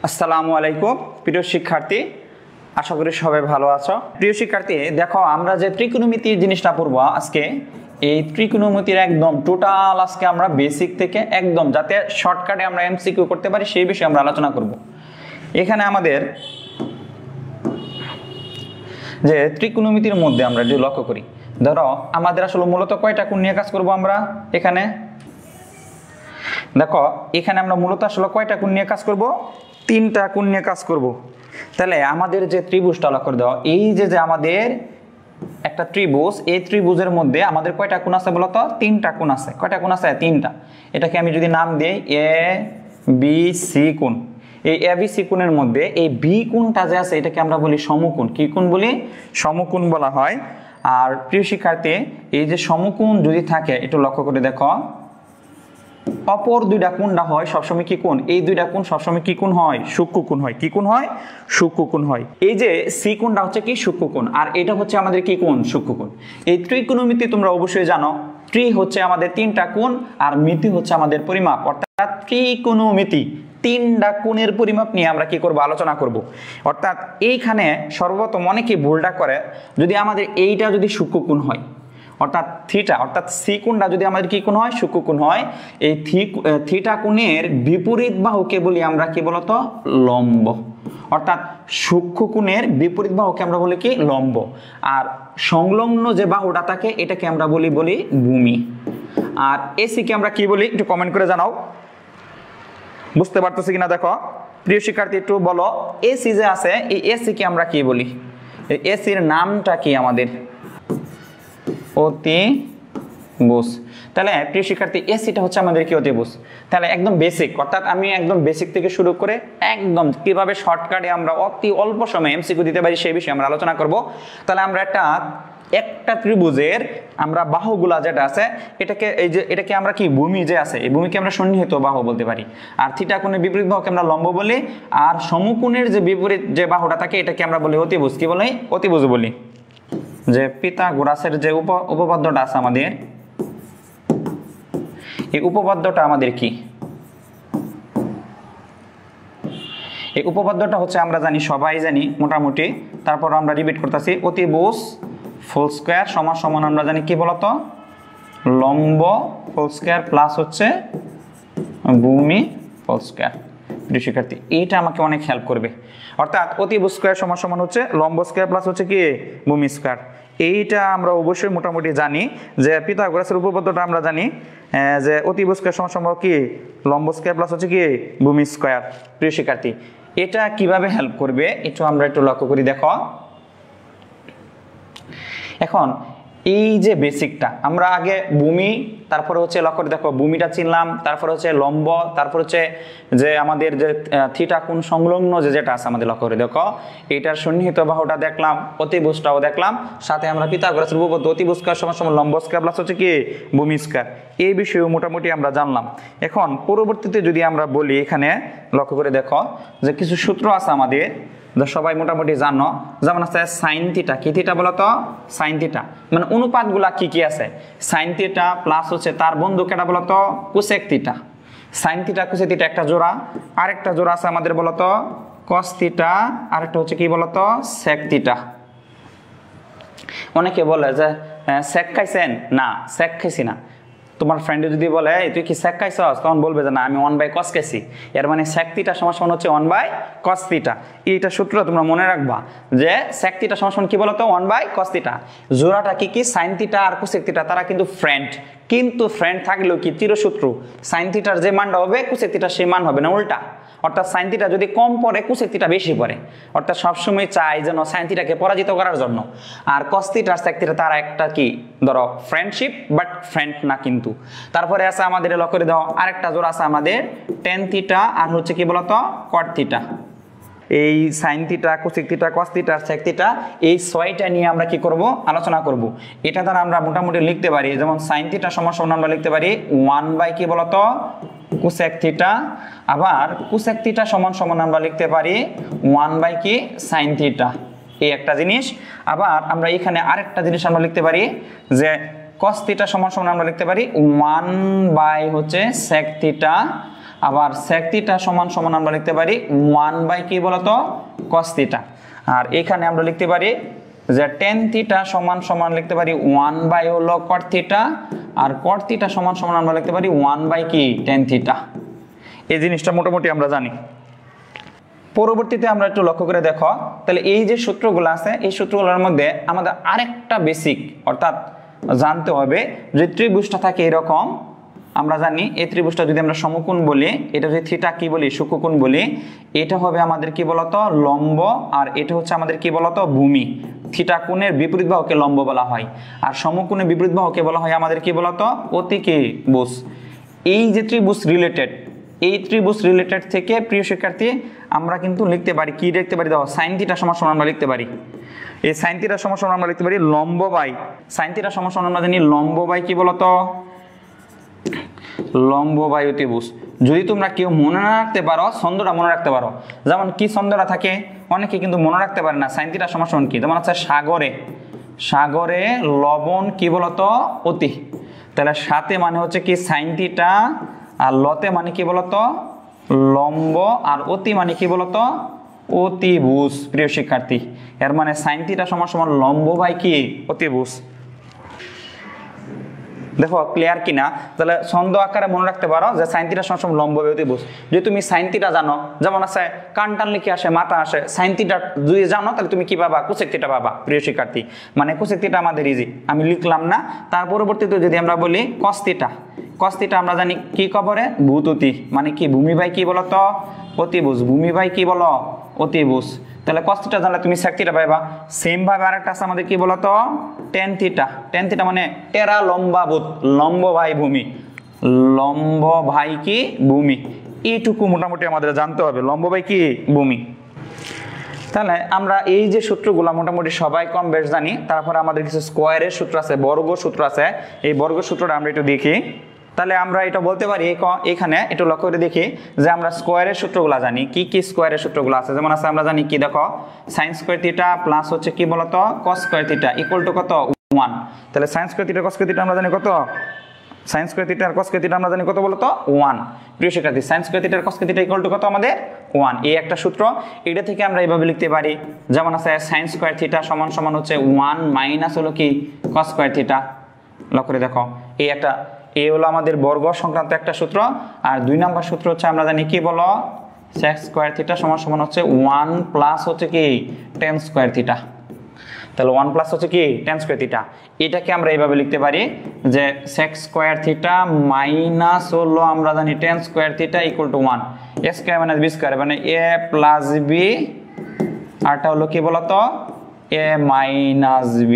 আসসালামু আলাইকুম প্রিয় শিক্ষার্থী, আশা করি সবাই ভালো আছো। প্রিয় শিক্ষার্থী, দেখো আমরা যে ত্রিকোণমিতির জিনিসটা পড়বো আজকে, এই ত্রিকোণমিতির একদম টোটাল আজকে আমরা বেসিক থেকে একদম যাতে শর্টকাটে আমরা এমসিকিউ করতে পারি সেই বিষয়ে আমরা আলোচনা করব। এখানে আমাদের যে ত্রিকোণমিতির মধ্যে আমরা যে লক্ষ্য করি, ধরো আমাদের আসলে মূলত কয়টা কোণ নিয়ে কাজ করব আমরা এখানে। দেখো এখানে আমরা মূলত আসলে কয়টা কোণ নিয়ে কাজ করব, তিনটা কোণ নিয়ে কাজ করব। তাহলে আমাদের যে ত্রিভুজটা লক্ষ্য করে দাও, এই যে আমাদের একটা ত্রিভুজ, এই ত্রিভুজের মধ্যে আমাদের কয়টা কোণ আছে বলতো? তিনটা কোণ আছে। কয়টা কোণ আছে? তিনটা। এটাকে আমি যদি নাম দিই এ বি সি কোণ, এই এ বি সি কোণের মধ্যে এই বি কোণটা যে আছে এটাকে আমরা বলি সমকোণ। কি কোণ বলি? সমকোণ বলা হয়। আর প্রিয় শিক্ষার্থী, এই যে সমকোণ যদি থাকে একটু লক্ষ্য করে দেখো, অপর দুইটা কোণটা হয় সবসময় কি কোণ? এই দুইটা কোণ সবসময় কি কোণ হয়? সূক্ষ্ম কোণ হয়। কি কোণ হয়? সূক্ষ্ম কোণ হয়। এই যে সি কোণটা হচ্ছে কি? সূক্ষ্ম কোণ, আর এটা হচ্ছে আমাদের কি কোণ? সূক্ষ্ম কোণ। এই ত্রিকোণমিতি তোমরা অবশ্যই জানো, ত্রি হচ্ছে আমাদের তিনটা কোণ আর মিতি হচ্ছে আমাদের পরিমাপ, অর্থাৎ ত্রিকোণমিতি তিনটা কোণের পরিমাপ নিয়ে আমরা কি করব? আলোচনা করব। অর্থাৎ এইখানে সর্বপ্রথম অনেকে ভুলটা করে, যদি আমাদের এইটা যদি সূক্ষ্ম কোণ হয়, অর্থাৎ থিটা, অর্থাৎ সি কোণটা যদি আমাদের কি কোণ হয়? সূক্ষ্ম কোণ হয়, এই থিটা কোণের বিপরীত বাহুকে বলি আমরা কি বলতো? লম্ব। অর্থাৎ সূক্ষ্ম কোণের বিপরীত বাহুকে আমরা বলি কি? লম্ব। আর সংলগ্ন যে বাহুটা থাকে এটাকে আমরা বলি ভূমি। আর এসি কে আমরা কি বলি? একটু কমেন্ট করে জানাও, বুঝতে পারতেছি কিনা দেখো। প্রিয় শিক্ষার্থী একটু বলো, এসি যে আছে এই এসি কে আমরা কি বলি? এই এসির নামটা কি আমাদের? অতিভুজ। তাহলে প্রিয় শিক্ষার্থী, এসিটা হচ্ছে আমাদের কি? অতিভুজ। তাহলে একদম বেসিক, অর্থাৎ আমি একদম বেসিক থেকে শুরু করে একদম কিভাবে শর্টকাটে আমরা অতি অল্প সময়ে এমসিকিউ দিতে পারি সেই বিষয়ে আমরা আলোচনা করব। তাহলে আমরা একটা ত্রিভুজের আমরা বাহুগুলা যেটা আছে এটাকে এটাকে আমরা কি? ভূমি যে আছে এই ভূমিকে আমরা সন্নিহিত বাহু বলতে পারি। আর থিটা কোণের বিপরীত বাহুকে আমরা লম্ব বলি। আর সমকোণের যে বিপরীত যে বাহুটা থাকে এটাকে আমরা বলি অতিভুজ। কি বলি? অতিভুজ বলি। যে পিথাগোরাসের যে উপপাদ্যটা আছে আমাদের, এই উপপাদ্যটা আমাদের কি? এই উপপাদ্যটা হচ্ছে আমরা জানি, সবাই জানি মোটামুটি, তারপর আমরা রিপিট করতেছি। অতিভুজ ফুল স্কয়ার সমান সমান আমরা জানি কি বলতো? লম্ব ফুল স্কয়ার প্লাস হচ্ছে ভূমি ফুল স্কয়ার। প্রিয় শিক্ষার্থী, এইটা আমাকে অনেক হেল্প করবে। অর্থাৎ অতিভুজ স্কয়ার সমান সমান হচ্ছে লম্ব স্কয়ার প্লাস হচ্ছে কি? ভূমি স্কয়ার। এইটা আমরা অবশ্যই মোটামুটি জানি যে পিথাগোরাসের উপপাদ্যটা আমরা জানি যে অতিভুজ স্কয়ার সমান সমান কি? লম্ব স্কয়ার প্লাস হচ্ছে কি? ভূমি স্কয়ার। প্রিয় শিক্ষার্থী, এটা কিভাবে হেল্প করবে একটু আমরা একটু লক্ষ্য করি দেখো। এখন এই যে বেসিকটা আমরা আগে ভূমি, তারপরে হচ্ছে লক্ষ্য করে দেখো ভূমিটা চিনলাম, তারপর হচ্ছে লম্ব, তারপর হচ্ছে যে আমাদের যে থিটা কোণ সংলগ্ন যেটা আছে আমাদের লক্ষ্য করে দেখো, এটার সন্নিহিত বাহুটা দেখলাম, অতিভুজটাও দেখলাম, সাথে আমরা পিথাগোরাসের উপপাদ্য অতিভুজ স্কয়ার সমান সমান লম্ব স্কয়ার প্লাস হচ্ছে কি? ভূমি স্কয়ার। এই বিষয়েও মোটামুটি আমরা জানলাম। এখন পরবর্তীতে যদি আমরা বলি, এখানে লক্ষ্য করে দেখো যে কিছু সূত্র আছে আমাদের সবাই মোটামুটি জানো, যেমন আছে সাইন থিটা। কি থিটা বলতো? Sine theta. মানে অনুপাতগুলা কি কি আছে? সাইন থিটা প্লাস হচ্ছে তার বন্ধু কেটা বলতো? Cosec theta. Sign theta cosec theta একটা জোড়া, আরেকটা জোড়া আছে আমাদের বলতো কস থিটা, আরেকটা হচ্ছে কি বলতো? Sec theta. অনেকে বলে যে সেক খাইছেন? না, সেক খাইছি না। তোমার ফ্রেন্ডে যদি বলে তুই কি সেক খাইছস, তখন বলবে যে না, আমি 1/cos খাইছি। এর মানে সেক থিটা সমান সমান হচ্ছে 1/cos থিটা। এইটা সূত্র তোমরা মনে রাখবা যে সেক থিটা সমান সমান কি বলতো? 1/cos theta. জোড়াটা কি কি? সাইন থিটা আর কোসেক থিটা, তারা কিন্তু ফ্রেন্ড। কিন্তু ফ্রেন্ড থাকলেও কি চিরশত্রু? সাইন থিটার যে মানটা হবে কোসেক থিটার সেই মান হবে না, উল্টা। অর্থাৎ সাইন থিটা যদি কম পড়ে কোসেক থিটা বেশি পড়ে। অর্থাৎ সবসময় চাই যেন সাইন থিটাকে পরাজিত করার জন্য। আর কস থিটা আর সেক থিটা তারা একটা কি ধরো ফ্রেন্ডশিপ, বাট ফ্রেন্ড না কিন্তু। তারপরে আছে আমাদের লক্ষ্য করে দাও আরেকটা জোড়া আছে আমাদের টেন থিটা আর হচ্ছে কি বলতো? Cot theta. এই sine theta, cosec theta, cos theta, sec theta, এই ছয়টা নিয়ে আমরা কি করব? আলোচনা করব। এটা দ্বারা আমরা মোটামুটি লিখতে পারি, যেমন সাইন থিটা সমান সমান আমরা লিখতে পারি 1 কি বলতো? Cosec theta. আবার কোসেক থিটা সমান সমান আমরা লিখতে পারি 1 কি? Sine theta. এই একটা জিনিস। আবার আমরা এখানে আরেকটা জিনিস আমরা লিখতে পারি যে cos থিটা সমান সমান আমরা লিখতে পারি 1 হচ্ছে sec থিটা। আবার sec থিটা সমান সমান আমরা লিখতে পারি 1 বাই কি বলতো cos থিটা। আর এখানে আমরা লিখতে পারি যে tan থিটা সমান সমান লিখতে পারি 1 বাই হলো cot থিটা, আর cot থিটা সমান সমান আমরা লিখতে পারি 1 বাই কি tan থিটা। এই জিনিসটা মোটামুটি আমরা জানি। পরবর্তীতে আমরা একটু লক্ষ্য করে দেখো, তাহলে এই যে সূত্রগুলো আছে এই সূত্রগুলোর মধ্যে আমাদের আরেকটা বেসিক অর্থাৎ জানতে হবে যে ত্রিভুজটা থাকে এরকম। আমরা জানি এই ত্রিভুজটা যদি আমরা সমকোণ বলি, এটা যদি থিটা কি বলি সূক্ষ্মকোণ বলি, এটা হবে আমাদের কি বলতো লম্ব, আর এটা হচ্ছে আমাদের কি বলতো ভূমি। থিটা কোণের বিপরীত বাহুকে লম্ব বলা হয়, আর সমকোণের বিপরীত বাহুকে বলা হয় আমাদের কি বলতো অতিভুজ। এই যে ত্রিভুজ রিলেটেড, এই ত্রিভুজ রিলেটেড থেকে প্রিয় শিক্ষার্থী আমরা কিন্তু লিখতে পারি কি লিখতে পারি, দেখো sin থিটা সমান সমান আমরা লিখতে পারি, এই sin থিটা সমান সমান আমরা লিখতে পারি লম্ব বাই sin থিটা সমান সমান আমরা জানি লম্ব বাই কি বলতো লম্ব বাই অতিভুজ। যদি তোমরা কেউ মনে না রাখতে পারো ছন্দটা মনে রাখতে পারো, যেমন কি ছন্দটা থাকে অনেকে কিন্তু মনে রাখতে পারে না। sin থিটা সমান সমান কি, যেমন আছে সাগরে লবণ কি বলতো অতি, তাহলে সাথে মানে হচ্ছে কি sin থিটা, আর লতে মানে কি বলতো লম্ব, আর অতি মানে কি বলতো অতিভুজ। প্রিয় শিক্ষার্থী এর মানে sin থিটা সমান সমান লম্ব বাই কি অতিভুজ। দেখো ক্লিয়ার কিনা, তাহলে ছন্দ আকারে মনে রাখতে পারো যে sin থিটা সমান সমান লম্ব বাই অতিভুজ। যদি তুমি sin থিটা জানো, যেমন আছে কান টান লিখে আসে মাথা আসে, sin থিটা যদি জানো তাহলে তুমি কি পাবা cosec থিটা পাবা। প্রিয় শিক্ষার্থী মানে cosec থিটা আমাদের ইজি, আমি লিখলাম না। তার পরবর্তীতে যদি আমরা বলি cos থিটা আমরা জানি কি খবরে ভূত অতি, মানে কি ভূমি বাই কি বলতো অতিভুজ, ভূমি বাই কি বলো অতিভুজ। তাহলে cos থিটা জানলে তুমি sec থিটা পাইবা। সেম ভাবে আরেকটা আছে আমাদের কি বলতো tan থিটা মানে টেরা লম্বা ভূত, লম্ব ভাই ভূমি, লম্ব ভাই কি ভূমি। এইটুকু মোটামুটি আমাদের জানতে হবে লম্ব ভাই কি ভূমি। তাহলে আমরা এই যে সূত্রগুলো মোটামুটি সবাই কম বেশ জানি। তারপরে আমাদের কিছু স্কোয়ারের সূত্র আছে, বর্গ সূত্র আছে, এই বর্গ সূত্রটা আমরা একটু দেখি। তাহলে আমরা এটা বলতে পারি এখানে একটু লক্ষ্য করে দেখি যে আমরা স্কোয়ারের সূত্রগুলো জানি। কি কি স্কোয়ারের সূত্রগুলো আছে, যেমন আছে আমরা জানি কি দেখো sin স্কয়ার থিটা প্লাস হচ্ছে কি বলতো cos square theta equal to কত 1। তাহলে sin square theta cos square theta আমরা জানি কত, sin স্কয়ার থিটা আর cos স্কয়ার থিটা আমরা জানি কত বলতো 1। প্রিয় শিক্ষার্থী sin স্কয়ার থিটা আর cos square theta equal to কত আমাদের 1, এই একটা সূত্র। এটা থেকে আমরা এইভাবে লিখতে পারি, যেমন আছে sin স্কয়ার থিটা সমান সমান হচ্ছে 1 মাইনাস হলো কি cos স্কয়ার থিটা। লক্ষ্য করে দেখো এই একটা, এই হলো আমাদের বর্গ সংক্রান্ত একটা সূত্র। আর 2 নম্বর সূত্র হচ্ছে আমরা জানি কি বলো sec স্কয়ার থিটা সমান সমান হচ্ছে 1 প্লাস হচ্ছে কি tan স্কয়ার থিটা। তাহলে 1 প্লাস হচ্ছে কি tan স্কয়ার থিটা। এটাকে আমরা এইভাবে লিখতে পারি যে sec স্কয়ার থিটা মাইনাস হলো আমরা জানি tan square theta equal to 1, a square minus b square মানে a প্লাস b, আরটা হলো কি বলতো a মাইনাস b,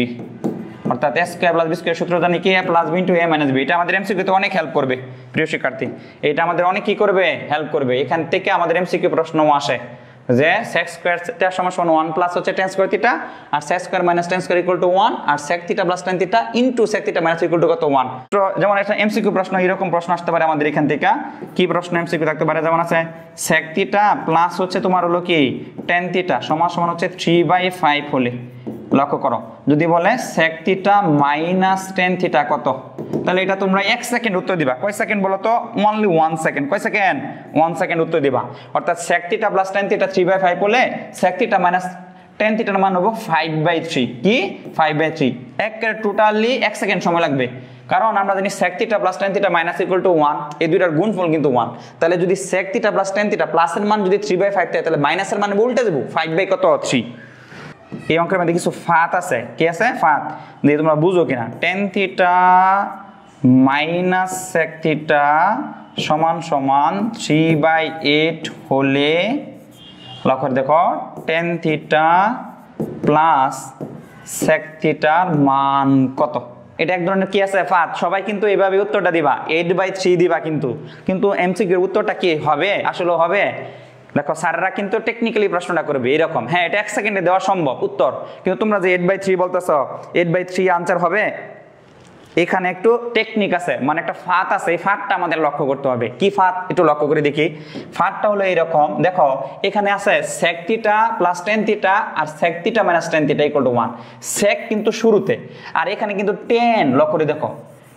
অর্থাৎ a square plus b square সূত্র জানি কি a plus b into a minus b। এটা আমাদের এমসিকিউ তে অনেক হেল্প করবে প্রিয় শিক্ষার্থী, এটা আমাদের অনেক কি করবে হেল্প করবে। এখান থেকে আমাদের এমসিকিউ প্রশ্নও আসে যে sec স্কয়ার থিটা সমান সমান 1 প্লাস হচ্ছে tan স্কয়ার থিটা, আর sec square minus tan square equal to 1, আর sec theta plus tan theta into sec theta minus equal to কত 1। তো যেমন একটা এমসিকিউ প্রশ্ন এরকম প্রশ্ন আসতে পারে আমাদের এখান থেকে। কি প্রশ্ন এমসিকিউ থাকতে পারে, যেমন আছে sec থিটা প্লাস হচ্ছে তোমার হলো কি tan থিটা সমান সমান হচ্ছে 3/5 হলে, লক্ষ্য করো যদি বলে sec theta minus tan theta কত, তাহলে এটা তোমরা 1 সেকেন্ড উত্তর দিবা। কয় সেকেন্ড বলো তো, অনলি 1 সেকেন্ড। কয় সেকেন্ড 1 সেকেন্ড উত্তর দিবা। অর্থাৎ sec theta plus tan theta 3/5 হলে sec থিটা মাইনাস tan থিটার মান হবে 5/3, কি 5/3। একের টোটালি 1 সেকেন্ড সময় লাগবে, কারণ আমরা জানি sec theta plus tan theta minus equal to 1, এই দুইটার গুণফল কিন্তু 1। তাহলে যদি sec theta plus tan theta প্লাসের মান যদি 3/5 থাকে, তাহলে মাইনাসের মান উল্টে দেব 5/3। এই অঙ্কের মধ্যে কিছু ফাত আছে, কি আছে ফাত, দিয়ে তোমরা বুঝো কিনা। tan theta minus sec theta সমান সমান 3/8 হলে, লক্ষ্য দেখো tan থিটা প্লাস sec থিটার মান কত। এটা এক ধরনের কি আছে ফাত, সবাই কিন্তু এইভাবে উত্তরটা দিবা 8/3 দিবা, কিন্তু এমসিকিউর উত্তরটা কি হবে আসলে হবে। দেখো স্যাররা কিন্তু টেকনিক্যালি প্রশ্নটা করবে এরকম, হ্যাঁ এটা 1 সেকেন্ডে দেওয়া সম্ভব উত্তর, কিন্তু তোমরা যে 8/3 বলতেছো 8/3 আনসার হবে, এখানে একটু টেকনিক আছে, মানে একটা ফাত আছে, এই ফাতটা আমাদের লক্ষ্য করতে হবে। কি ফাত একটু লক্ষ্য করে দেখি। ফাতটা হলো এরকম, দেখো এখানে আছে sec theta plus tan theta আর sec theta minus tan theta equal to 1, sec কিন্তু শুরুতে, আর এখানে কিন্তু tan, লক্ষ্য করে দেখো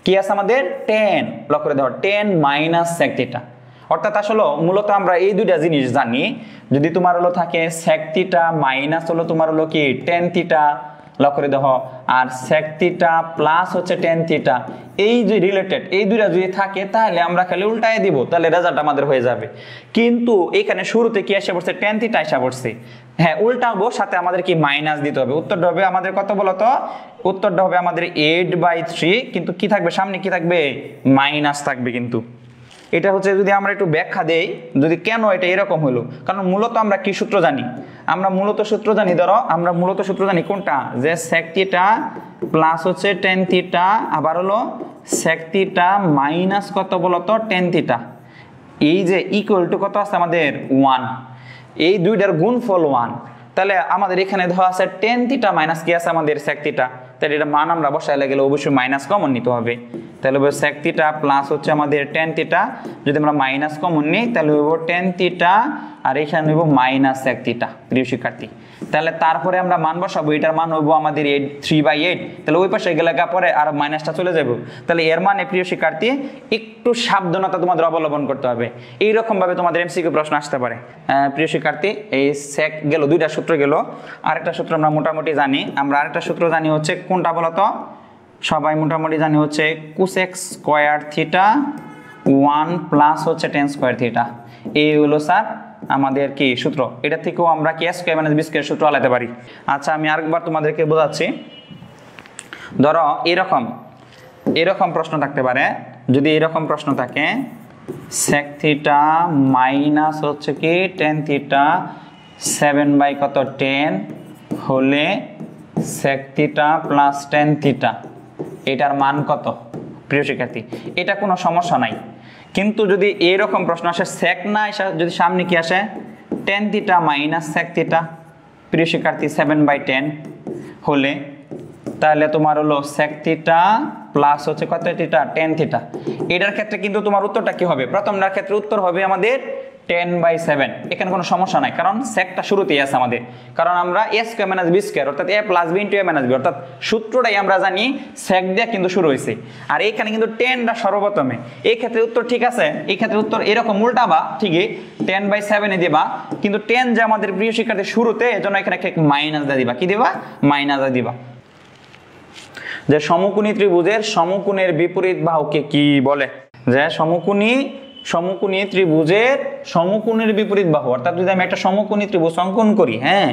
কি আছে আমাদের tan, লক্ষ্য করে দেখো tan মাইনাস sec থিটা, অর্থাৎ আসলে মূলত আমরা এই দুইটা জিনিস জানি, যদি তোমার হলো থাকে sec থিটা মাইনাস হলো তোমার হলো কি tan থিটা, লক্ষ্য করে দেখো, আর sec থিটা প্লাস হচ্ছে tan থিটা, এই যে রিলেটেড এই দুইটা যদি থাকে তাহলে আমরা খালি উল্টায় দিব, তাহলে রেজাল্ট আমাদের হয়ে যাবে। কিন্তু এখানে শুরুতে কি এসে পড়ছে, tan থিটা এসে পড়ছে, হ্যাঁ উল্টাবো, সাথে আমাদের কি মাইনাস দিতে হবে। উত্তরটা হবে আমাদের কত বলতো, উত্তরটা হবে আমাদের 8/3, কিন্তু কি থাকবে সামনে, কি থাকবে, মাইনাস থাকবে। কিন্তু এটা হচ্ছে যদি আমরা একটু ব্যাখ্যা দেই, যদি কেন এটা এরকম হলো, কারণ মূলত আমরা কি সূত্র জানি, আমরা মূলত সূত্র জানি, ধরো আমরা মূলত সূত্র জানি কোনটা, যে sec থিটা প্লাস হচ্ছে tan থিটা, আবার হলো sec থিটা মাইনাস কত বলতো tan থিটা, এই যে ইকুয়াল টু কত আছে আমাদের 1, এই দুইটার গুণফল 1। তাহলে আমাদের এখানে ধরা আছে tan থিটা মাইনাস কি আছে আমাদের sec থিটা, তাহলে এটা মান আমরা বসাইলে গেলে অবশ্যই মাইনাস কমন নিতে হবে। তাহলে হবে sec থিটা প্লাস হচ্ছে আমাদের tan থিটা, যদি আমরা মাইনাস কমন নিই তাহলে হইব tan থিটা, আর এখানে হইব মাইনাস sec থিটা। প্রিয় শিক্ষার্থী, তাহলে তারপরে আমরা মান বসাবো, এটার মান হইব আমাদের 3/8, তাহলে ওই পাশে গেলে পরে আর মাইনাসটা চলে যাব। তাহলে এর মানে প্রিয় শিক্ষার্থী একটু সাবধানতা তোমাদের অবলম্বন করতে হবে, এইরকম ভাবে তোমাদের এমসিকিউ প্রশ্ন আসতে পারে। প্রিয় শিক্ষার্থী, এই sec গেল, দুইটা সূত্র গেল, আরেকটা সূত্র আমরা মোটামুটি জানি, আমরা আরেকটা সূত্র জানি হচ্ছে কোনটা বলতো, সবাই মোটামুটি জানি হচ্ছে cosec স্কয়ার থিটা 1 প্লাস হচ্ছে tan স্কয়ার থিটা, এই হলো স্যার আমাদের কি সূত্র। এটা থেকেও আমরা কি a square minus b square সূত্র আলাদা পারি। আচ্ছা আমি আরেকবার তোমাদেরকে বোঝাচ্ছি, ধরো এরকম প্রশ্ন থাকতে পারে, যদি এরকম প্রশ্ন থাকে sec থিটা মাইনাস হচ্ছে কি tan থিটা 7/10 হলে sec theta plus tan theta, এটার মান কত? প্রিয় শিক্ষার্থী, এটা কোনো সমস্যা নাই, কিন্তু যদি এইরকম প্রশ্ন আসে sec না এসে যদি সামনে কি আসে tan theta minus sec theta, প্রিয় শিক্ষার্থী 7/10 হলে, তাহলে তোমার হলো sec থিটা প্লাস হচ্ছে কত থিটা, tan থিটা। এটার ক্ষেত্রে কিন্তু তোমার উত্তরটা কি হবে, প্রথমটার ক্ষেত্রে উত্তর হবে আমাদের 10/7, এখানে কোনো সমস্যা নাই, কারণ সেকটা শুরুতেই আছে আমাদের, কারণ আমরা a square minus b square অর্থাৎ a plus b into a minus b, অর্থাৎ সূত্রটাই আমরা জানি সেক দিয়ে কিন্তু শুরু হয়েছে, আর এখানে কিন্তু 10টা সর্বপ্রথমে, এই ক্ষেত্রে উত্তর ঠিক আছে, এই ক্ষেত্রে উত্তর এরকম উল্টাবা, ঠিকই 10/7 এ দিবা, কিন্তু 10 যে আমাদের প্রিয় শিক্ষার্থী শুরুতে, এজন্য এখানে একটা মাইনাস দিয়ে দিবা, কি দিবা, মাইনাস দিয়ে দিবা। যে সমকোণী ত্রিভুজের সমকোণের বিপরীত বাহুকে কি বলে, যে সমকোণী ত্রিভুজের সমকোণের বিপরীত বাহু, অর্থাৎ যদি আমি একটা সমকোণী ত্রিভুজ অঙ্কন করি, হ্যাঁ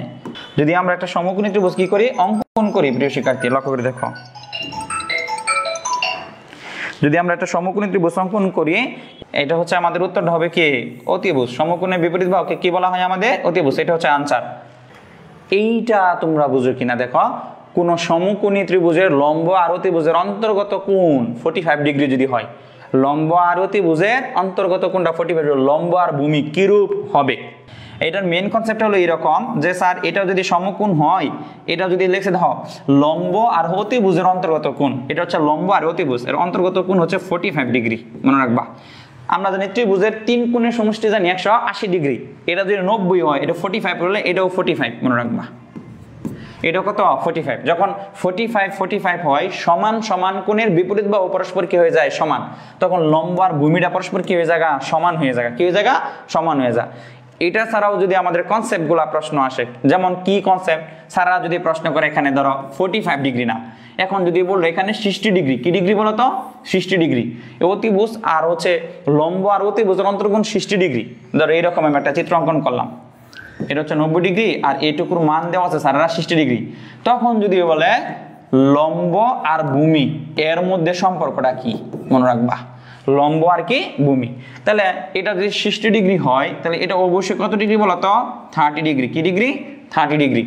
যদি আমরা একটা সমকোণী ত্রিভুজ কি করি, অঙ্কন করি, প্রিয় শিক্ষার্থী লক্ষ্য করে দেখো, যদি আমরা একটা সমকোণী ত্রিভুজ অঙ্কন করি, এটা হচ্ছে আমাদের উত্তরটা হবে কি অতিভুজ। সমকোণের বিপরীত বাহুকে কি বলা হয় আমাদের, অতিভুজ, এটা হচ্ছে আনসার। এইটা তোমরা বুঝো কিনা দেখো, কোন সমকোণী ত্রিভুজের লম্ব আর অতিভুজের অন্তর্গত কোণ 45 ডিগ্রি যদি হয়, লম্ব আর অতিভুজের অন্তর্গত কোণটা 45 ডিগ্রি, লম্ব আর ভূমি কিরূপ হবে, এটার মেইন কনসেপ্ট হলো এরকম যে স্যার এটা যদি সমকোণ হয়, এটা যদি লিখে দাও লম্ব আর অতিভুজের অন্তর্গত কোণ, এটা হচ্ছে লম্ব আর অতিভুজ এর অন্তর্গত কোণ হচ্ছে 45 ডিগ্রি, মনে রাখবা। আমরা জানি ত্রিভুজের তিন কোণের সমষ্টি জানি 180 ডিগ্রি, এটা যদি 90 হয়, এটা 45 হলে এটাও 45, মনে রাখবা। এটা কত 45, যখন 45 হয় সমান সমান কোণের বিপরীত বাহু পরস্পর কি হয়ে যায়, সমান, তখন লম্ব আর ভূমিটা পরস্পর কি হয়ে যায়, সমান হয়ে যায়, কি হয়ে যায়, সমান হয়ে যায়। এটা ছাড়াও যদি আমাদের কনসেপ্টগুলো প্রশ্ন আসে, যেমন কি কনসেপ্ট, সারা যদি প্রশ্ন করে এখানে ধরো 45 ডিগ্রি না, এখন যদি বললো এখানে 60 ডিগ্রি, কি ডিগ্রি বলো তো, 60 ডিগ্রি, অতিভুজ আর হচ্ছে লম্ব আর অতিভুজের অন্তর্কোণ 60 ডিগ্রি, ধরো এইরকম আমি একটা চিত্র অঙ্কন করলাম, এটা হচ্ছে 90 ডিগ্রি আর এইটুকুর মান দেওয়া আছে সারা 60 ডিগ্রি, তখন যদি বলে লম্ব আর ভূমি এর মধ্যে সম্পর্কটা কি, মনে রাখবা, লম্ব আর কি ভূমি, তাহলে এটা যদি 60 ডিগ্রি হয়, তাহলে এটা অবশ্যই কত ডিগ্রি বলতো, 30 ডিগ্রি, কি ডিগ্রি, 30 ডিগ্রি।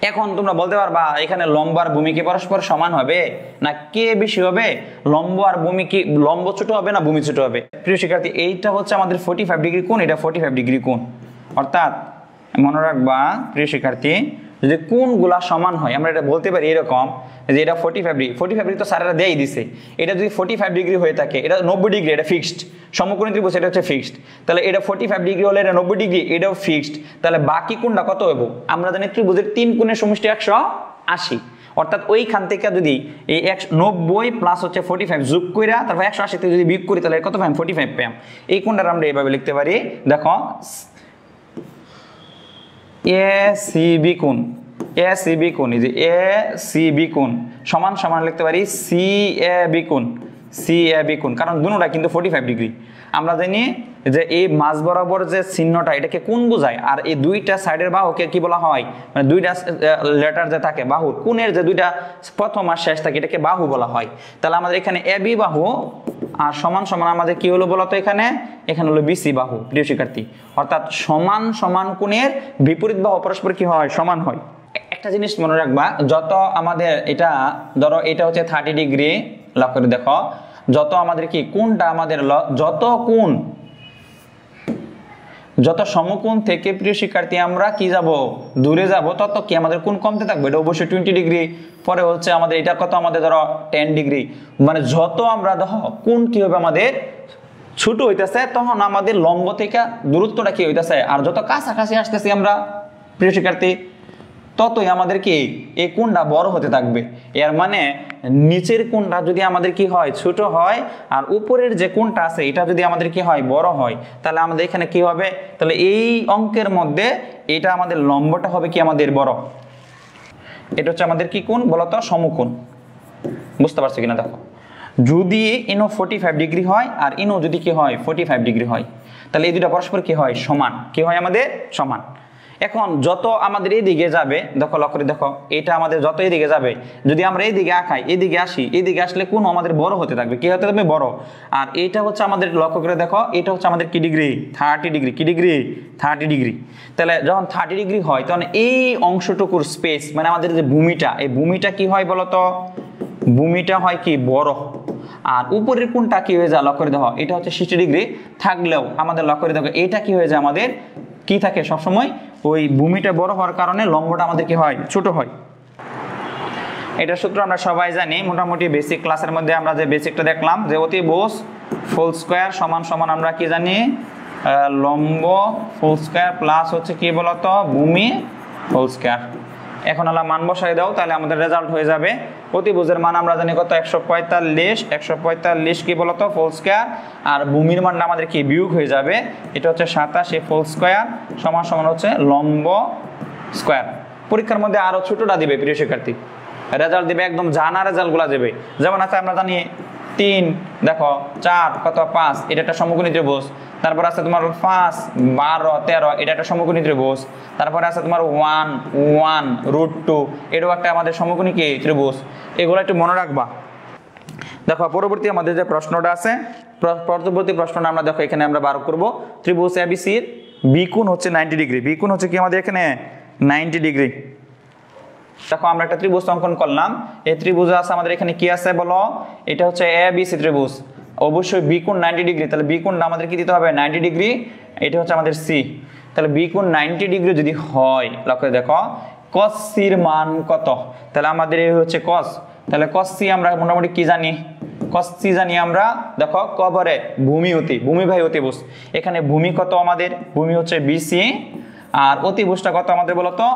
এখন তোমরা বলতে পারবা এখানে লম্ব আর ভূমি কি পরস্পর সমান হবে, না কে বেশি হবে, লম্ব আর ভূমি কি, লম্ব ছোট হবে না ভূমি ছোট হবে? প্রিয় শিক্ষার্থী, এইটা হচ্ছে আমাদের 45 ডিগ্রি কোণ, এটা 45 ডিগ্রি কোণ, অর্থাৎ মনে রাখবা প্রিয় শিক্ষার্থী, যদি কোণগুলা সমান হয় আমরা এটা বলতে পারি এরকম যে এটা 45 ডিগ্রি তো স্যারেরা দেই দিছে, এটা যদি 45 ডিগ্রি হয়ে থাকে, এটা 90 ডিগ্রি, এটা ফিক্সড, সমকোণী ত্রিভুজ এটা হচ্ছে ফিক্সড, তাহলে এটা 45 ডিগ্রি হলে এটা 90 ডিগ্রি, এটাও ফিক্সড, তাহলে বাকি কোণটা কত হবে, আমরা জানি ত্রিভুজের তিন কোণের সমষ্টি 180, অর্থাৎ ওইখান থেকে যদি এই 90 প্লাস হচ্ছে 45 যোগ কইরা তারপর 180 থেকে যদি বিয়োগ করি তাহলে কত পাইম 45 পাইম। এই কোণটা আমরা এইভাবে লিখতে পারি, দেখো ACB কোণ, ACB কোণ, এই যে ACB কোণ সমান সমান লিখতে পারি CAB কোণ, CAB কোণ, কারণ দুটোটা কিন্তু 45 ডিগ্রি। আমরা জানি যে এই মাঝ বরাবর যে চিহ্নটা এটাকে কোণ বোঝায়, আর এই দুইটা সাইডের বাহুকে কি বলা হয়, মানে দুইটা লেটার যে থাকে বাহুর কোণের যে দুইটা প্রথম আর শেষ থাকে এটাকে বাহু বলা হয়। তাহলে আমাদের এখানে AB বাহু আর সমান সমান আমাদের কি হলো বলতো, এখানে হলো BC বাহু প্রিয় শিক্ষার্থী। অর্থাৎ সমান সমান কোণের বিপরীত বাহু পরস্পর কি হয়, সমান হয়। একটা জিনিস মনে রাখবা, যত আমাদের এটা ধরো এটা হচ্ছে 30 ডিগ্রি, লক্ষ্য করে দেখো যত আমাদের কি কোণটা আমাদের যত সমকোণ থেকে প্রিয় শিক্ষার্থী আমরা কি যাব, দূরে যাব, তত কি আমাদের কোণ কমতে থাকবে। এটা অবশ্যই 20 ডিগ্রি, পরে হচ্ছে আমাদের এটা কত, আমাদের ধরো 10 ডিগ্রি। মানে যত আমরা দেখো কোণ কি হবে আমাদের ছোট হইতেছে, তখন আমাদের লম্ব থেকে দূরত্বটা কি হইতেছে, আর যত কাছাকাছি আসতেছি আমরা প্রিয় শিক্ষার্থী ততই আমাদের কি এই কোণটা বড় হতে থাকবে। এর মানে নিচের কোণটা যদি আমাদের কি হয়, ছোট হয়, আর উপরের যে কোণটা আছে এটা যদি আমাদের কি হয়, বড় হয়, তাহলে আমাদের এখানে কি হবে, তাহলে এই অঙ্কের মধ্যে এটা আমাদের লম্বটা হবে কি আমাদের বড়। এটা হচ্ছে আমাদের কি কোণ বলতো, সমকোণ। বুঝতে পারছো কিনা দেখো, যদি ইনো 45 ডিগ্রি হয় আর ইনো যদি কি হয় 45 ডিগ্রি হয়, তাহলে এই দুটো পরস্পর কি হয়, সমান, কি হয় আমাদের সমান। এখন যত আমাদের এইদিকে যাবে, দেখো লক্ষ্য করে দেখো, এটা আমাদের যত এইদিকে যাবে, যদি আমরা এইদিকে আঁকাই, এইদিকে আসি, এইদিকে আসলে কোণ আমাদের বড় হতে থাকবে, কি হতে থাকবে, বড়। আর এটা হচ্ছে আমাদের লক্ষ্য করে দেখো, এটা হচ্ছে আমাদের কি ডিগ্রি, 30 ডিগ্রি, কি ডিগ্রি, 30 ডিগ্রি। তাহলে যখন 30 ডিগ্রি হয় তখন এই অংশটুকুর স্পেস, মানে আমাদের যে ভূমিটা, এই ভূমিটা কি হয় বলতো, ভূমিটা হয় কি বড়। আর উপরের কোণটা কি হয়ে যায়, লক্ষ্য করে দেখো, এটা হচ্ছে 60 ডিগ্রি থাকলেও আমাদের লক্ষ্য করে দেখো এটা কি হয়ে যায়, আমাদের কি থাকে সবসময়, ওই ভূমিটা বড় হওয়ার কারণে লম্বটা আমাদের কি হয়, ছোট হয়। এটা সূত্র আমরা সবাই জানি, মোটামুটি বেসিক ক্লাসের মধ্যে আমরা যে বেসিকটা দেখলাম, যে অতিভুজ ফুল স্কয়ার সমান সমান আমরা কি জানি, লম্ব ফুল স্কয়ার প্লাস হচ্ছে কি বলতো, ভূমি ফুল স্কয়ার। এখন আমরা মান বসাই দাও, তাহলে আমাদের রেজাল্ট হয়ে যাবে। অতিভুজের মান আমরা জানি কত, 145 কি বলতো ফুল স্কয়ার, আর ভূমির মানটা আমাদের কি বিয়োগ হয়ে যাবে, এটা হচ্ছে 87 ফুল স্কয়ার সমান সমান হচ্ছে লম্ব স্কয়ার। পরীক্ষার মধ্যে আরো ছোটটা দিবে প্রিয় শিক্ষার্থী, রেজাল্ট দিবে একদম জানা রেজাল্টগুলো দেবে। যেমন আছে আমরা জানি 3, দেখো 4 কত 5, এটা একটা সমকোণী ত্রিভুজ। তারপর আছে তোমার 5, 12, 13, এটা একটা সমকোণী ত্রিভুজ। তারপরে আছে তোমার 1, 1, √2, এটাও একটা আমাদের সমকোণী কি ত্রিভুজ। এগুলো একটু মনে রাখবা। দেখো পরবর্তী আমাদের যে প্রশ্নটা আছে, পরবর্তী প্রশ্নটা আমরা দেখো এখানে আমরা বার করব। ত্রিভুজ এবিসির বি কোণ হচ্ছে 90 ডিগ্রি, বি কোণ হচ্ছে কি আমাদের এখানে 90 ডিগ্রি। দেখো আমরা একটা ত্রিভুজ অঙ্কন করলাম, এই ত্রিভুজে আছে আমাদের এখানে কি আছে বলো, এটা হচ্ছে এবিসি ত্রিভুজ, অবশ্যই বি কোণ 90 ডিগ্রি, তাহলে বি কোণটা আমাদের কি দিতে হবে 90 ডিগ্রি, এটা হচ্ছে আমাদের সি। তাহলে বি কোণ 90 ডিগ্রি যদি হয়, লক্ষ্য দেখো cos c এর মান কত, তাহলে আমাদের এই হচ্ছে cos, তাহলে cos c আমরা মোটামুটি কি জানি, cos c জানি আমরা, দেখো কবরে ভূমি ভাই অতিভুজ, এখানে ভূমি কত আমাদের, ভূমি হচ্ছে বিসি, আর অতিভুজটা কত আমাদের বলতো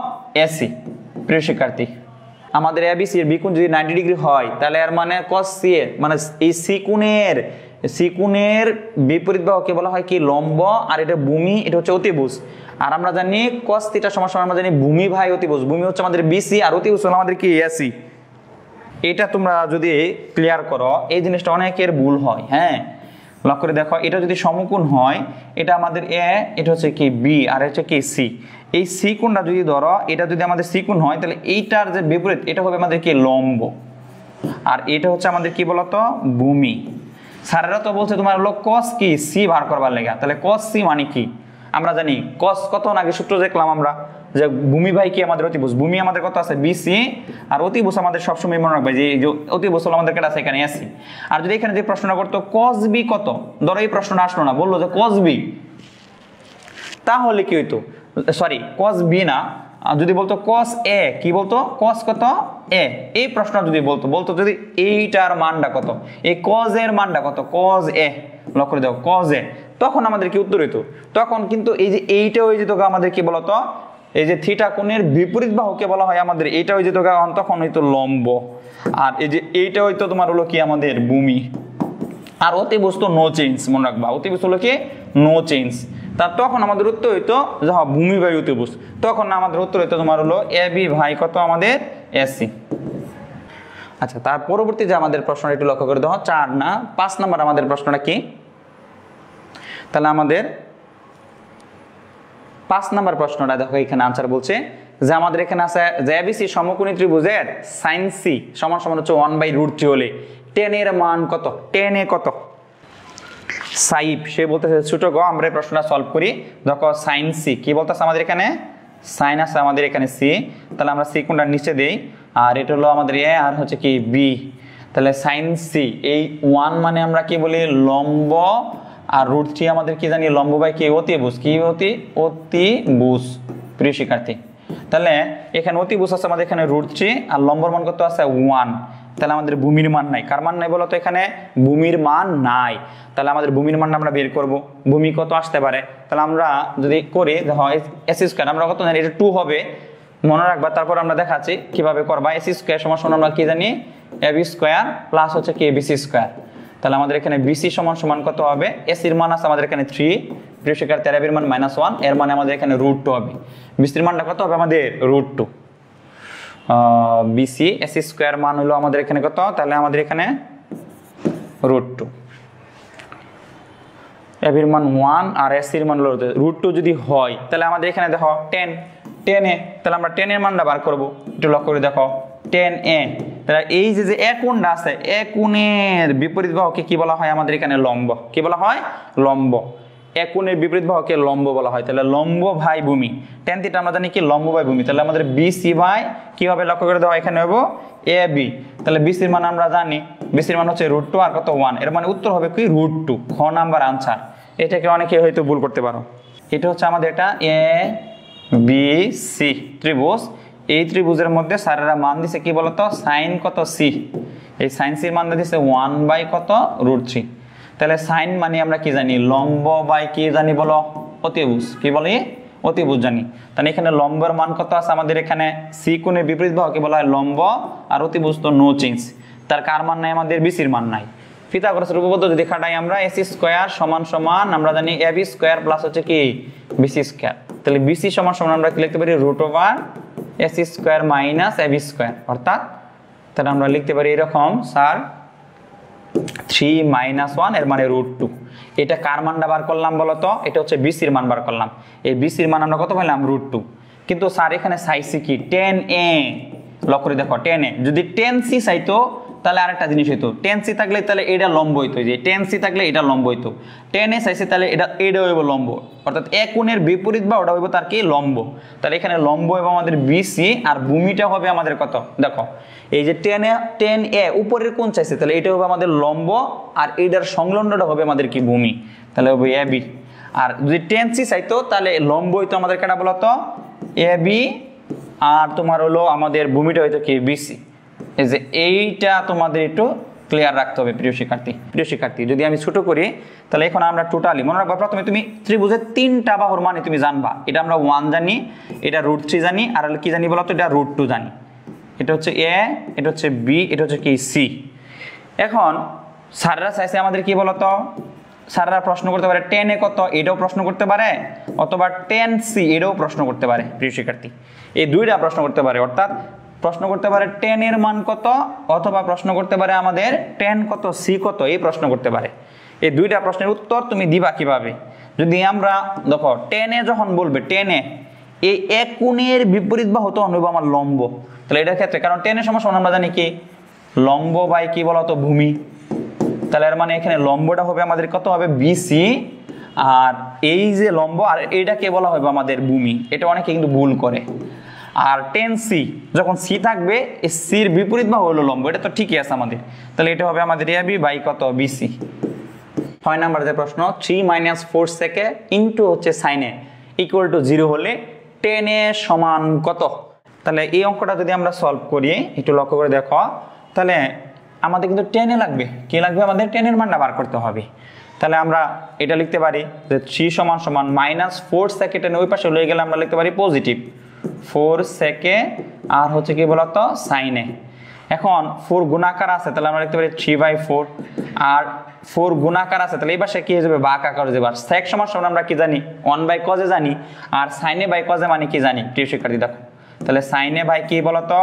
এসি। প্রিয় শিক্ষার্থী আমাদের এবিসি এর বি কোণ যদি 90 ডিগ্রি হয়, তাহলে এর মানে cos c এর মানে এই সি কোণের বিপরীত বাহুকে বলা হয় কি লম্ব, আর এটা ভূমি, এটা হচ্ছে অতিভুজ। আর আমরা জানি cos θ সমান সমান আমরা জানি ভূমি ভাই অতিভুজ, ভূমি হচ্ছে আমাদের বিসি আর অতিভুজ হলো আমাদের কি এসি। এটা তোমরা যদি ক্লিয়ার করো, এই জিনিসটা অনেকের ভুল হয়। হ্যাঁ, লক্ষ্য করে দেখো, এটা যদি সমকোণ হয়, এটা আমাদের এ, এটা হচ্ছে কি বি, আর হচ্ছে কি সি। এই সি কোণটা যদি ধরো, এটা যদি আমাদের সি কোণ হয়, তাহলে এইটার যে বিপরীত এটা হবে আমাদের কি লম্ব, আর এটা হচ্ছে আমাদের কি বলতো ভূমি। স্যারেরা তো বলছে তোমার হলো cos কি সি বার করবার লেগা, তাহলে cos সি মানে কি আমরা জানি, cos কত আগে সূত্র দেখলাম আমরা, যে ভূমি ভাই কি আমাদের অতিভুজ, ভূমি আমাদের কত আছে বিসি, আর অতিভুজ আমাদের সবসময় মনে রাখবে যে অতিভুজ হলো আমাদের কেটে আছে এখানে এসি। আর যদি এখানে যে প্রশ্নটা করতো cos বি কত, ধরো এই প্রশ্নটা আসলো না, বললো যে cos বি, তাহলে কি হইতো, সরি cos বি না, যদি বলতো cos এ, কি বলতো cos কত এ, এই প্রশ্ন যদি বলতো যদি এইটার মানটা কত, এই cos এর মানটা কত, cos এ, লক্ষ্য করে দাও cos এ, তখন আমাদের কি উত্তর হইতো, তখন কিন্তু এই যে এইটা হয়ে যেত আমাদের কি বলতো এই যে থিটা কোণের বিপরীত বাহুকে বলা হয় আমাদের, এটা হইতো তখন হইতো লম্ব, আর এই যে এইটা হইতো তোমার হলো কি আমাদের ভূমি। আর অতিভুজ তো নো চেঞ্জ, মনে রাখবা অতিভুজ হলো কি নো চেঞ্জ। তার তখন আমাদের উত্তর হইতো যখন ভূমি বাই অতিভুজ, তখন আমাদের উত্তর হইতো তোমার হলো এ বি ভাই কত আমাদের এসি। আচ্ছা, তার পরবর্তী যে আমাদের প্রশ্নটা একটু লক্ষ্য করে দেখো, 4 না 5 নাম্বার আমাদের প্রশ্নটা কি, তাহলে আমাদের 5 নাম্বার প্রশ্নটা দেখো এখানে আনসার বলছে যে আমাদের এখানে আছে যে এবিসি সমকোণী ত্রিভুজের sin c সমান সমান হচ্ছে 1/√3 হলে tan এর মান কত, tan এ কত। সাইব সে বলতেছে ছোট গ, আমরা এই প্রশ্নটা সলভ করি। দেখো sin c কি বলতেছে আমাদের এখানে, sin আছে আমাদের এখানে c, তাহলে আমরা c কোণটা নিচে দেই, আর এটা হলো আমাদের a আর হচ্ছে কি b। তাহলে sin c এই 1 মানে আমরা কি বলি লম্ব, আর √3 আমাদের কি জানি লম্ব বাই কি অতিভুজ, কি অতিভুজ প্রিয় শিক্ষার্থী। তাহলে এখানে অতিভুজ আছে আমাদের এখানে √3 আর লম্বর মান কত আছে 1, তাহলে আমাদের ভূমির মান নাই। কার মান নাই বলো তো, এখানে ভূমির মান নাই। তাহলে আমাদের ভূমির মানটা আমরা বের করব, ভূমি কত আসতে পারে। তাহলে আমরা যদি করি দেখো এস স্কয়ার আমরা কত জানি, এটা 2 হবে মনে রাখবা, তারপর আমরা দেখাচ্ছি কিভাবে করবা। এস স্কয়ার সমান সমান আমরা কি জানি এ বি স্কয়ার প্লাস হচ্ছে কি বিসি স্কয়ার। তাহলে আমাদের এখানে বিসি সমান সমান কত হবে, এস এর মান আছে আমাদের এখানে 3, প্রিয় শিক্ষার্থী এর মান -1, এর মানে আমাদের এখানে √2 হবে। বিসির মানটা কত হবে আমাদের √2, বিসি এস স্কয়ার মান হলো আমাদের এখানে কত, তাহলে আমাদের এখানে √2, এর মান 1 আর এস এর মান হলো √2 যদি হয় তাহলে আমাদের এখানে দেখো 10 এ, তাহলে আমরা 10 এর মানটা বার করব। একটু লক্ষ্য করে দেখো 10 এ, তাহলে এই যে এ কোণটা আছে এ কোণের বিপরীত বাহুকে কি বলা হয় আমাদের এখানে লম্ব, কি বলা হয় লম্ব। এ কোণের বিপরীত বাহুকে লম্ব বলা হয়, তাহলে লম্ব ভাই ভূমি। tan থিটা আমরা জানি কি লম্ব ভাই ভূমি, তাহলে আমাদের বিসি ভাই কি হবে লক্ষ্য করে দাও, এখানে হবে এ বি। তাহলে বিসির মান আমরা জানি, বিসির মান হচ্ছে √2 আর কত 1, এর মানে উত্তর হবে কি √2, খ নাম্বার আনসার। এটাকে অনেকে হয়তো ভুল করতে পারো। এটা হচ্ছে আমাদের এটা এ বি সি ত্রিভুজ, এই ত্রিভুজের মধ্যে স্যারেরা মান দিছে কি বলতো sin কত c, এই sin c এর মান দিছে 1 কত √3। তাহলে sin মানে আমরা কি জানি লম্ব বাই কি জানি বলো অতিভুজ, কি বলি অতিভুজ জানি। তাহলে এখানে লম্বের মান কত আছে আমাদের এখানে, c কোণের বিপরীত বাহুকে বলা হয় লম্ব, আর অতিভুজ তো নো চেঞ্জ, তার কার মান নাই আমাদের বিসির মান নাই। পিথাগোরাসের উপপাদ্য যদি খাটাই আমরা এস স্কয়ার সমান সমান আমরা জানি এ বি স্কয়ার প্লাস হচ্ছে কি বিসি স্কয়ার। তাহলে বিসি সমান সমান আমরা কি লিখতে পারি √S square minus A B square, অর্থাৎ তাহলে আমরা লিখতে পারি এরকম স্যার 3 - 1 এর মানে √2। এটা কার মানটা বার করলাম বলতো, এটা হচ্ছে বিসির মান বার করলাম। এই বিসির মান আমরা কত পেলাম √2, কিন্তু স্যার এখানে চাইছি কি 10 এ, লক্ষ্য করে দেখো 10 এ, যদি 10 সি চাইতো তাহলে আরেকটা জিনিস হইতো, 10 সি থাকলে তাহলে এটা লম্ব হইতো, যে 10 সি থাকলে এটা লম্ব হইতো, 10 এ চাইছে তাহলে এটা হইব লম্ব, অর্থাৎ এ কোণের বিপরীত বা ওটা হইব তার কি লম্ব। তাহলে এখানে লম্ব এবং আমাদের বিসি, আর ভূমিটা হবে আমাদের কত দেখো, এই যে 10 এ উপরের কোণ চাইছে, তাহলে এটা হবে আমাদের লম্ব, আর এইটার সংলগ্নটা হবে আমাদের কি ভূমি, তাহলে হবে এ বি। আর যদি 10 সি চাইতো তাহলে লম্ব হইতো আমাদের কেটা বলতো এ বি, আর তোমার হলো আমাদের ভূমিটা হইতো কি বিসি। এই যে এইটা তোমাদের একটু ক্লিয়ার রাখতে হবে প্রিয় শিক্ষার্থী। যদি আমি ছোট করি তাহলে এখন আমরা টোটালি মনে রাখবা, প্রথমে তুমি ত্রিভুজের 3টা বাহুর মানে তুমি জানবা, এটা আমরা 1 জানি, এটা √3 জানি, আর কি জানি বলতো এটা √2 জানি। এটা হচ্ছে এ, এটা হচ্ছে বি, এটা হচ্ছে কি সি। এখন স্যাররা চাইছে আমাদের কি বলতো, স্যাররা প্রশ্ন করতে পারে 10 এ কত, এটাও প্রশ্ন করতে পারে, অথবা 10 সি এটাও প্রশ্ন করতে পারে প্রিয় শিক্ষার্থী। এই দুইটা প্রশ্ন করতে পারে, অর্থাৎ প্রশ্ন করতে পারে 10 এর মান কত, অথবা প্রশ্ন করতে পারে আমাদের 10 কত সি কত, এই প্রশ্ন করতে পারে। এই দুইটা প্রশ্নের উত্তর তুমি দিবা কিভাবে, যদি আমরা দেখো 10 এ যখন বলবে 10 এ এই এক কোণের বিপরীত বাহু তখন হইব আমার লম্ব, তাহলে এটার ক্ষেত্রে কারণ 10 এর সমস্যা আমরা জানি কি লম্ব বাই কি বলতো ভূমি, তাহলে এর মানে এখানে লম্বটা হবে আমাদের কত হবে বিসি, আর এই যে লম্ব আর এইটাকে বলা হবে আমাদের ভূমি। এটা অনেকে কিন্তু ভুল করে। আর 10 সি যখন সি থাকবে এই সির বিপরীত বাহু হলো লম্ব, এটা তো ঠিকই আছে আমাদের, তাহলে এটা হবে আমাদের এ বি বাই কত বিসি। 6 নাম্বার যে প্রশ্ন 3 - 4 সেকে ইনটু হচ্ছে sin এ ইকুয়াল টু 0 হলে 10 এ সমান কত। তাহলে এই অঙ্কটা যদি আমরা সলভ করি একটু লক্ষ্য করে দেখো, তাহলে আমাদের কিন্তু 10 এ লাগবে, কি লাগবে আমাদের 10 এর মানটা বার করতে হবে। তাহলে আমরা এটা লিখতে পারি যে 3 = -4 সেকে 10 ওই পাশে লয়ে গেলে আমরা লিখতে পারি পজিটিভ, 4 সেকে আর হচ্ছে কি বলতো সাইনে। এখন 4 গুণাকার আছে তাহলে আমরা লিখতে পারি 3/4 আর 4 গুণাকার আছে তাহলে এই পাশে কি হয়ে যাবে ভাগ আকার হয়ে যাবে। আর sec সমান আমরা কি জানি 1/cos জানি আর sin বাই cos মানে কি জানি প্রিয় শিক্ষার্থী দেখো তাহলে sin বাই কি বলতো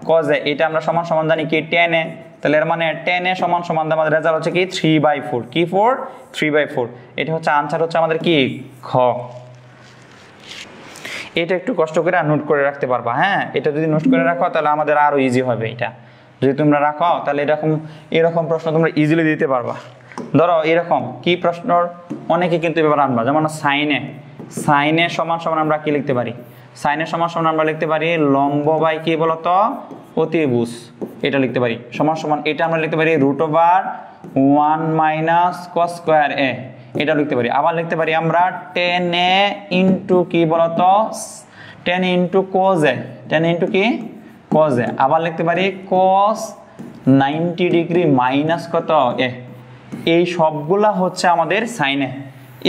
cos এটা আমরা সমান সমান জানি কি tan এ তাহলে এর মানে tan এ সমান সমান আমাদের রেজাল্ট হচ্ছে কি 3/4 কি 4 3/4 এটা হচ্ছে आंसर হচ্ছে আমাদের কি খ। এটা একটু কষ্ট করে নোট করে রাখতে পারবা হ্যাঁ এটা যদি নোট করে রাখো তাহলে আমাদের আরো ইজি হবে এটা যদি তোমরা রাখো তাহলে এরকম প্রশ্ন তোমরা ইজিলি দিতে পারবা। ধরো এরকম কি প্রশ্ন অনেকে কিন্তু এবার আনবা যেমন সাইনে সমান সমান আমরা কি লিখতে পারি সাইনে সমান সমান আমরা লিখতে পারি লম্ব বাই কি বলতো অতিভুজ এটা লিখতে পারি সমান সমান এটা আমরা লিখতে পারি √1 - cos স্কয়ার a এটা লিখতে পারি। আবার লিখতে পারি আমরা tan a ইনটু কি বলতো tan into cos a tan into কি cos a আবার লিখতে পারি cos 90 ডিগ্রি মাইনাস কত a এই সবগুলা হচ্ছে আমাদের sin a।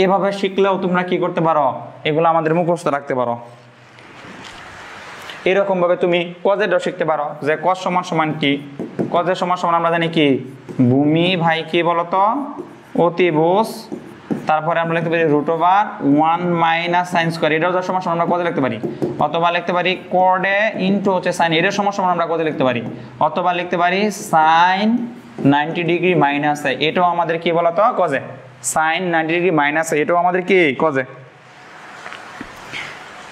এভাবে শিখলেও তোমরা কি করতে পারো এগুলো আমাদের মুখস্থ রাখতে পারো। এরকম ভাবে তুমি cos এর শিখতে পারো যে cos সমান সমান কি cos এর সমান সমান আমরা জানি কি ভূমি ভাই কি বলতো অতিভুজ তারপরে আমরা লিখতে পারি √1 - sin স্কয়ার এটাও যার সমান সমান আমরা cos লিখতে পারি অথবা লিখতে পারি cot a ইনটু হচ্ছে sin এর সমান সমান আমরা cos লিখতে পারি অথবা লিখতে পারি sin 90 ডিগ্রি মাইনাস a এটাও আমাদের কি বলতো cos a sin 90 degree minus a এটাও আমাদের কি cos a।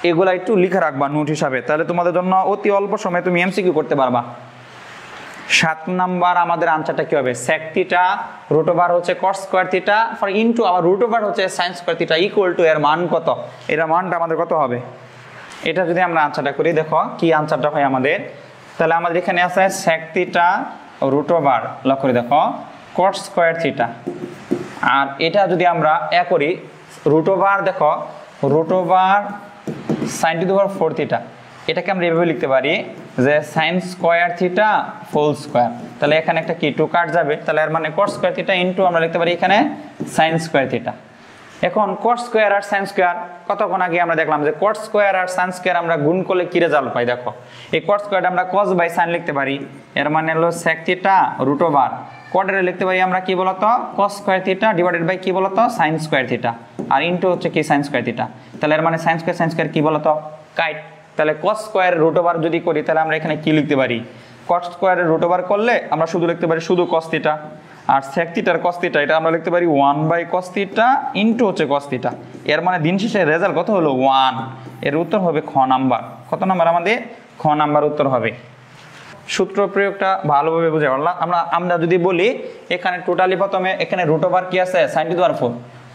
এগুলা একটু লিখে রাখবা নোট হিসাবে তাহলে তোমাদের জন্য অতি অল্প সময়ে তুমি এমসিকিউ করতে পারবা। 7 নাম্বার আমাদের আনসারটা কি হবে sec থিটা √, হচ্ছে cos square theta for into আবার √, হচ্ছে sin square theta equal two এর মান কত এর মানটা আমাদের কত হবে এটা যদি আমরা আনসারটা করি দেখো কি আনসারটা হয় আমাদের তাহলে আমাদের এখানে আছে sec থিটা √, লক্ষ্য করে দেখো cos স্কয়ার থিটা আর এটা যদি আমরা করি √, দেখো √, sin⁴ থিটা এটাকে আমরা এভাবে লিখতে পারি যে sin square theta whole square তাহলে এখানে একটা কি 2 কাট যাবে তাহলে এর মানে cos স্কয়ার থিটা ইনটু আমরা লিখতে পারি এখানে sin স্কয়ার থিটা। এখন cos স্কয়ার আর sin স্কয়ার কতক্ষণ আগে আমরা দেখলাম যে cos স্কয়ার আর sin স্কয়ার আমরা গুণ করলে কি রেজাল্ট পাই দেখো এই cos স্কয়ারটা আমরা cos বাই sin লিখতে পারি এর মানে হলো sec থিটা √, cot এর লিখতে পারি আমরা কি বলতো cos square theta divided by কি বলতো sin স্কয়ার থিটা আর ইনটু হচ্ছে কি sin স্কয়ার থিটা তাহলে এর মানে sin স্কয়ার কি বলতো কাট তাহলে cos স্কয়ার √, যদি করি তাহলে আমরা এখানে কি লিখতে পারি cos স্কয়ার √, করলে আমরা শুধু লিখতে পারি শুধু cos থিটা আর sec থিটার cos থিটা এটা আমরা লিখতে পারি 1/cos থিটা ইনটু হচ্ছে cos থিটা এর মানে দিন শেষে রেজাল্ট কত হলো 1 এর উত্তর হবে খ নাম্বার। কত নাম্বার আমাদের খ নাম্বার উত্তর হবে। সূত্র প্রয়োগটা ভালোভাবে বুঝে পারলাম আমরা যদি বলি এখানে টোটালি প্রথমে এখানে √, কি আছে sin⁴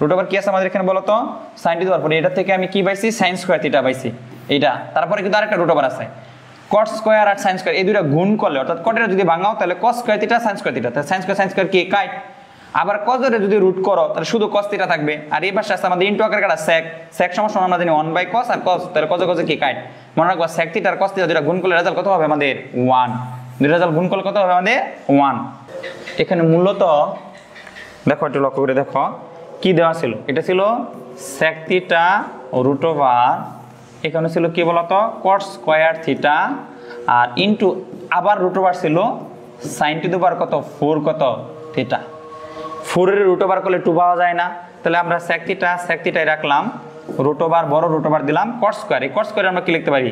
√, কি আছে আমাদের এখানে বলো তো sin⁴ এটা থেকে আমি কি পাইছি sin স্কয়ার থিটা পাইছি এইটা তারপরে কিন্তু আরেকটা √, আছে cot স্কয়ার আর sin স্কয়ার এই দুইটা গুণ করলে অর্থাৎ cot এর যদি ভাঙাও তাহলে cos square theta sin square theta তাহলে sin স্কয়ার কি কাট আবার cos এর যদি রুট করো তাহলে শুধু cos থিটা থাকবে আর এই পাশে আছে আমাদের ইনটু আকার কাটা sec সমান আমরা জানি 1/cos আর cos তাহলে cos কি কাট মনে রাখবা sec থিটা আর cos থিটা দুইটা গুণ করলে রেজাল্ট কত হবে আমাদের 1 দুইটা রেজাল্ট গুণ করলে কত হবে আমাদের 1। এখানে মূলত দেখো একটু লক্ষ্য করে দেখো কি দেওয়া ছিল এটা ছিল sec থিটা √, এখানে ছিল কি বলতো cot স্কয়ার থিটা আর ইনটু আবার √, ছিল sin⁴ কত 4 কত থিটা 4 এর √, করলে 2 পাওয়া যায় না তাহলে আমরা sec থিটাই রাখলাম √, বড় √, দিলাম cot স্কয়ার এই cot স্কয়ার আমরা কি লিখতে পারি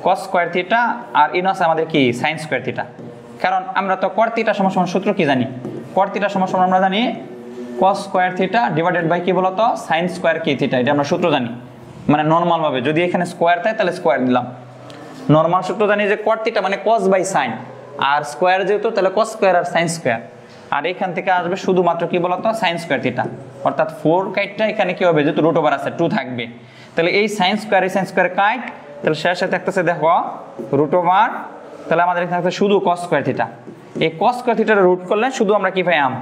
cos স্কয়ার থিটা আর ইন আছে আমাদের কি sin স্কয়ার থিটা কারণ আমরা তো cot থিটা সমান সমান সূত্র কি জানি cot থিটা সমান সমান আমরা জানি cos square theta divided by কি বলতো sin স্কয়ার কি থিটা এটা আমরা সূত্র জানি মানে নরমাল ভাবে যদি এখানে স্কয়ার থাকে তাহলে স্কয়ার দিলাম নরমাল সূত্র জানি যে cot থিটা মানে cos বাই sin আর স্কয়ার যেহেতু তাহলে cos স্কয়ার আর sin স্কয়ার আর এখান থেকে আসবে শুধুমাত্র কি বলতো sin স্কয়ার থিটা অর্থাৎ 4 কাটটা এখানে কি হবে যেহেতু √, আছে 2 থাকবে তাহলে এই sin স্কয়ার কাট তাহলে শেষে থাকতেছে দেখো √, তাহলে আমাদের এখানে থাকছে শুধু cos স্কয়ার থিটা এই cos স্কয়ার থিটার রুট করলে শুধু আমরা কি পাইলাম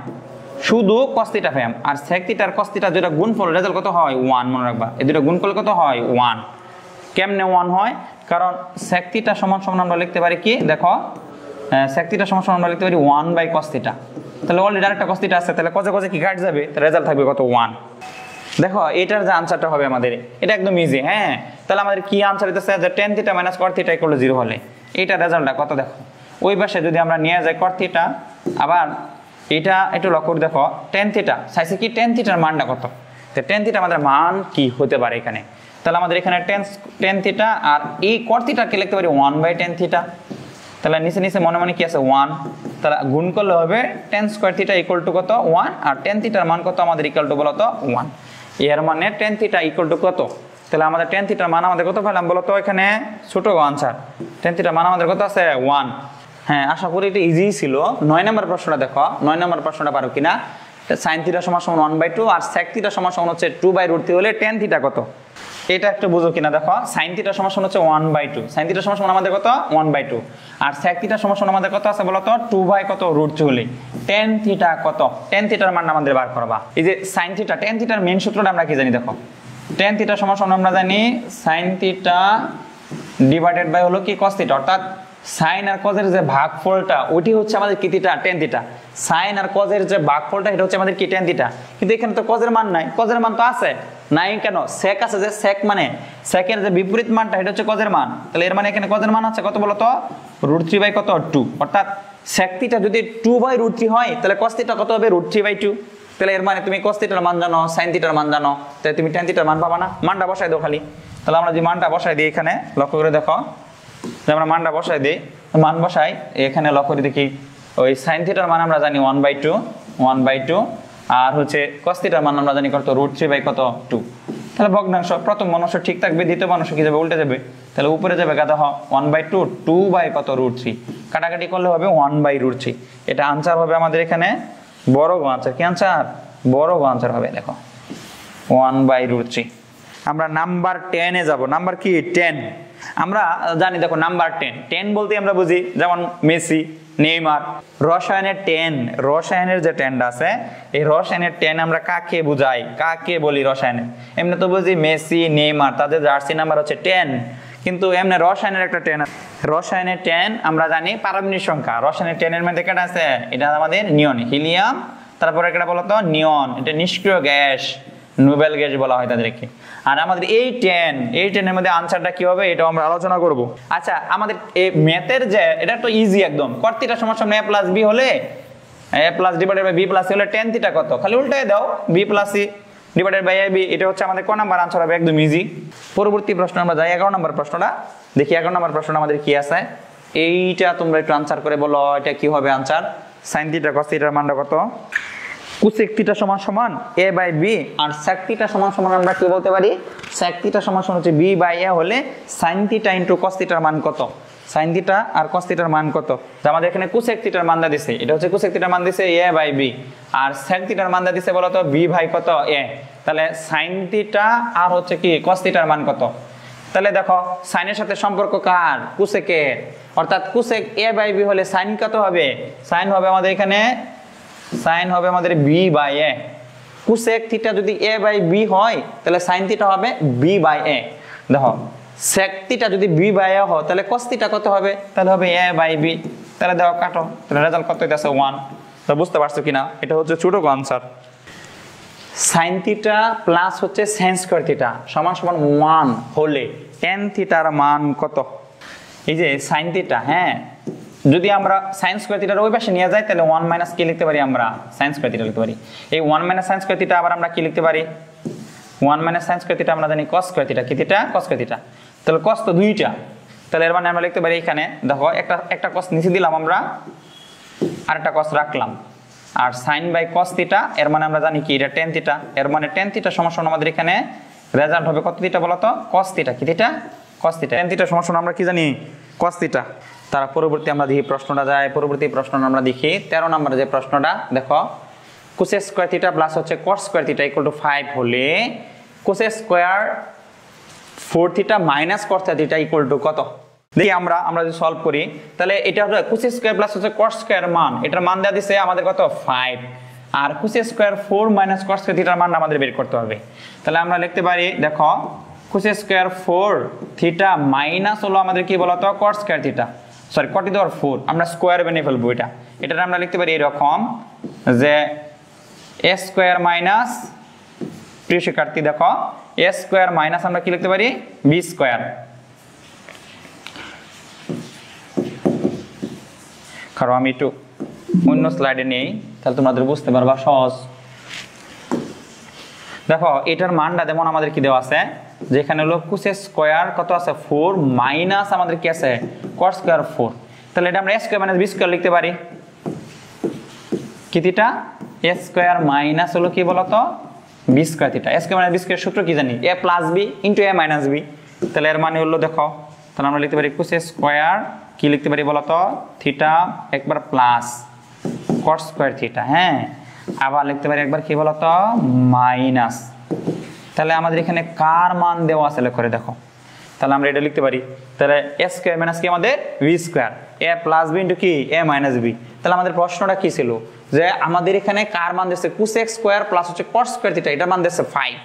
শুধু cos থিটা পাইলাম আর sec থিটা আর cos থিটা যেটা গুণফল রেজাল্ট কত হয় 1 মনে রাখবা এই দুটো গুণ করলে কত হয় 1 কেমনে 1 হয় কারণ sec থিটা সমান সমান আমরা লিখতে পারি কি দেখো sec থিটা সমান সমান আমরা লিখতে পারি 1/cos থিটা তাহলে অলরেডি আরেকটা cos থিটা আছে তাহলে cos কি কাট যাবে তাহলে রেজাল্ট থাকবে কত 1 দেখো এটার যে আনসারটা হবে আমাদের, এটা একদম ইজি। হ্যাঁ, তাহলে আমাদের কি আনসার হইতেছে যে tan θ - cot θ = 0 হলে এটা রেজাল্টটা কত দেখো। ওই পাশে যদি আমরা নিয়ে যাই cot θ, আবার এটা একটু লক্ষ্য করে দেখো tan θ চাইছে কি tan θ এর মানটা কত, তো tan θ আমাদের মান কি হতে পারে এখানে। তাহলে আমাদের এখানে tan θ আর এই cot θ কে লিখতে পারি 1/tan θ। তাহলে নিচে নিচে মনে মনে কি আছে 1, তাহলে গুণ করলে হবে tan স্কয়ার θ = কত 1, আর tan θ এর মান কত আমাদের ইকুয়াল টু বলো তো 1। এর মানে tan θ = কত, তাহলে আমাদের tan θ এর মান আমাদের কত পেলাম বলো তো, এখানে ছোট আনসার tan θ এর মান আমাদের কত আছে 1। হ্যাঁ, আশা করি এটা ইজি ছিল। 9 নম্বর প্রশ্নটা দেখো, 9 নম্বর প্রশ্নটা পারো কিনা। sin θ = 1/2 আর sec θ = হচ্ছে 2/√3 হলে tan θ কত, এটা একটু বুঝো কিনা দেখো। sin θ = হচ্ছে 1/2, sin θ = আমাদের কত 1/2, আর sec θ = আমাদের কত আছে বলো তো 2/√3 হলে tan θ কত, tan θ এর মান আমাদের বার করবা। এই যে sin θ, tan θ এর মেইন সূত্রটা আমরা কি জানি দেখো, tan θ = আমরা জানি sin θ ডিভাইডেড বাই হলো কি cos θ, অর্থাৎ sin আর cos এর যে ভাগফলটা ওইটি হচ্ছে আমাদের কি θ, tan θ। sin আর cos এর যে ভাগফলটা এটা হচ্ছে আমাদের কি tan θ, কিন্তু এখানে তো cos এর মান নাই, cos এর মান তো আছে নাই কেন, sec আছে, যে sec মানে sec এর যে বিপরীত মানটা এটা হচ্ছে cos এর মান, তাহলে এর মানে এখানে cos এর মান আছে কত বলো তো √3/2, অর্থাৎ sec θ যদি 2/√3 হয় তাহলে cos θ কত হবে √3/2। তাহলে এর মানে তুমি cos θ এর মান জানো, sin θ এর মান জানো, তাহলে তুমি tan θ এর মান পাবা না, মানটা বসাই দাও খালি। তাহলে আমরা যে মানটা বসাই দিই এখানে লক্ষ্য করে দেখো, যে আমরা মানটা বসাই দিই, মান বসাই এখানে লক্ষ্য করে দেখি ওই sin θ এর মান আমরা জানি 1/2, আর হচ্ছে cos θ এর মান আমরা জানি কত √3/2। তাহলে ভগ্নাংশ প্রথম মানুষ ঠিক থাকবে, দ্বিতীয় মানুষ কি যাবে উল্টে যাবে, তাহলে উপরে যাবে গাদা 1/2, 2/√3 কাটাকাটি করলে হবে 1/√3। এটা আনসার হবে আমাদের এখানে বড় আনসার, কি আনসার বড় আনসার হবে দেখো 1/√3। আমরা নাম্বার 10 এ যাব। নাম্বার কি 10, আমরা জানি দেখো নাম্বার 10 বলতে আমরা বুঝি যেমন মেসি, নেইমার। রসায়নের 10, রসায়নের যে 10টা আছে এই রসায়নের 10 আমরা কাকে বুঝাই, কাকে বলি রসায়নের, এমনি তো বুঝি মেসি, নেইমার, তাদের জার্সি নাম্বার হচ্ছে 10, কিন্তু এমনি রসায়নের একটা 10 আছে। রসায়নের 10 আমরা জানি পারমাণবিক সংখ্যা, রসায়নের 10 এর মধ্যে কেটা আছে, এটা আমাদের নিয়ন, হিলিয়াম, তারপরে কেটা বলো তো নিয়ন, এটা নিষ্ক্রিয় গ্যাস, নোবেল গ্যাস বলা হয় তাদেরকে। আর আমাদের এই 10 এর মধ্যে আনসারটা কি হবে এটা আমরা আলোচনা করব। আচ্ছা, আমাদের এই ম্যাথের যে এটা তো ইজি একদম, cot θ = a + b হলে a + divided by b + c হলে tan θ কত, খালি উল্টায় দাও b + c divided by ab। এটা হচ্ছে আমাদের ক নাম্বার আনসার হবে, একদম ইজি। পরবর্তী প্রশ্ন আমরা যাই 11 নম্বর প্রশ্নটা দেখি। 11 নম্বর প্রশ্নটা আমাদের কি আছে এইটা তোমরা একটু আনসার করে বলো, এটা কি হবে আনসার। sin θ cos θ এর মানটা কত, cosec θ = a/b, আর sec θ = আমরা কি বলতে পারি, sec θ = হচ্ছে b/a হলে sin θ * cos θ এর মান কত, sin θ আর cos θ এর মান কত। যে আমাদের এখানে cosec θ এর মান দা দিছে, এটা হচ্ছে cosec θ এর মান দিছে a/b, আর sec θ এর মান দা দিছে বলো তো b/কত a। তাহলে sin θ আর হচ্ছে কি cos θ এর মান কত। তাহলে দেখো sin এর সাথে সম্পর্ক কার, cosec এর, অর্থাৎ cosec a/b হলে sin কত হবে, sin হবে আমাদের এখানে sin হবে আমাদের b/a। cosec θ যদি a/b হয় তাহলে sin θ হবে b/a। দেখো sec θ যদি b/a হয় তাহলে cos θ কত হবে, তাহলে হবে a/b। তাহলে দেখো কাটো, তাহলে রেজাল্ট কত হইতাছে 1। তো বুঝতে পারছো কিনা, এটা হচ্ছে ছোট আনসার। sin θ প্লাস হচ্ছে sin স্কয়ার θ = 1 হলে tan θ এর মান কত। এই যে sin θ, হ্যাঁ যদি আমরা sin স্কয়ার θ এর ওই পাশে নিয়ে যাই তাহলে 1 - কি লিখতে পারি আমরা, sin স্কয়ার θ লিখতে পারি। এই 1 - sin স্কয়ার θ আবার আমরা কি লিখতে পারি, 1 - sin স্কয়ার θ আমরা জানি cos স্কয়ার θ, কি θ cos স্কয়ার θ। তাহলে cos তো দুইটা, তাহলে এর মানে আমরা লিখতে পারি এখানে দেখো একটা cos নিচে দিলাম আমরা, আর একটা cos রাখলাম, আর sin বাই cos θ এর মানে আমরা জানি কি এটা tan θ, এর মানে tan θ = আমাদের এখানে রেজাল্ট হবে কত θ বলো তো cos θ, কি θ cos θ। tan θ = আমরা কি জানি cos θ। তার পরবর্তী আমরা দেখি প্রশ্নটা যাই, পরবর্তী প্রশ্নটা আমরা দেখি 13 নম্বরে যে প্রশ্নটা দেখো, cos স্কয়ার θ প্লাস হচ্ছে cos স্কয়ার θ = 5 হলে cos স্কয়ার 4θ মাইনাস cos θ = কত। দেখি আমরা যদি সলভ করি তাহলে এটা হবে cos স্কয়ার প্লাস হচ্ছে cos স্কয়ার মান, এটার মান দেয়া দিছে আমাদের কত 5, আর cos square 4 minus cos square থিটার মান আমাদের বের করতে হবে। তাহলে আমরা লিখতে পারি দেখো cos স্কয়ার 4 থিটা মাইনাস হলো আমাদের কি বলতো cos square theta, sorry cot to the power 4, আমরা স্কয়ার বেনে ফেলবো এটা আমরা লিখতে পারি এরকম যে a স্কয়ার মাইনাস প্রিয় শিক্ষার্থী দেখো a স্কয়ার মাইনাস আমরা কি লিখতে পারি b স্কয়ার। কারণ আমি একটু অন্য স্লাইডে নেই, তাহলে তোমাদের বুঝতে পারবা সহজ। দেখো এটার মানটা যেমন আমাদের কি দেওয়া আছে, যেখানে হলো কোসেক স্কয়ার কত আছে 4 মাইনাস আমাদের কি আছে কট স্কয়ার 4, তাহলে এটা আমরা a square minus b square লিখতে পারি। কি থিটা a স্কয়ার মাইনাস হলো কি বলতো b square theta. a square minus b square সূত্র কি জানি a plus b into a minus b, তাহলে এর মানে হলো দেখো তাহলে আমরা লিখতে পারি কোসেক স্কয়ার কি লিখতে পারি বলতো থিটা একবার প্লাস কট স্কয়ার থিটা, হ্যাঁ আবার লিখতে পারি একবার কি বলতো মাইনাস। তাহলে আমাদের এখানে কার মান দেওয়া আছে করে দেখো, তাহলে আমরা এটা লিখতে পারি তাহলে a স্কয়ার মাইনাস কি আমাদের b square a plus b into কি a মাইনাস b। তাহলে আমাদের প্রশ্নটা কি ছিল যে আমাদের এখানে কার মান দিয়েছে কোসেক স্কয়ার প্লাস হচ্ছে কট স্কয়ার থিটা, এটার মান দিয়েছে 5,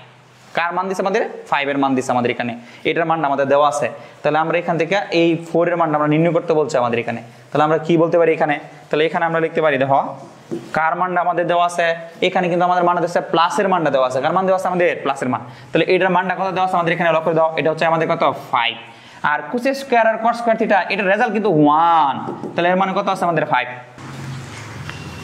কার মান দিয়েছে আমাদের 5 এর মান দিয়েছে আমাদের এখানে, এটার মানটা আমাদের দেওয়া আছে। তাহলে আমরা এখান থেকে এই 4 এর মানটা আমরা নির্ণয় করতে বলছে আমাদের এখানে, তাহলে আমরা কি বলতে পারি এখানে, তাহলে এখানে আমরা লিখতে পারি দেখো কার মানটা আমাদের দেওয়া আছে, এখানে কিন্তু আমাদের মান দিয়েছে প্লাসের মানটা দেওয়া আছে, কার মান দেওয়া আছে আমাদের প্লাসের মান, তাহলে এটার মানটা কত দেওয়া আছে আমাদের এখানে লক্ষ্য দাও, এটা হচ্ছে আমাদের কত 5। আর কোসেক স্কয়ার আর কট স্কয়ার থিটা এটার রেজাল্ট কিন্তু 1, তাহলে এর মান কত আছে আমাদের 5।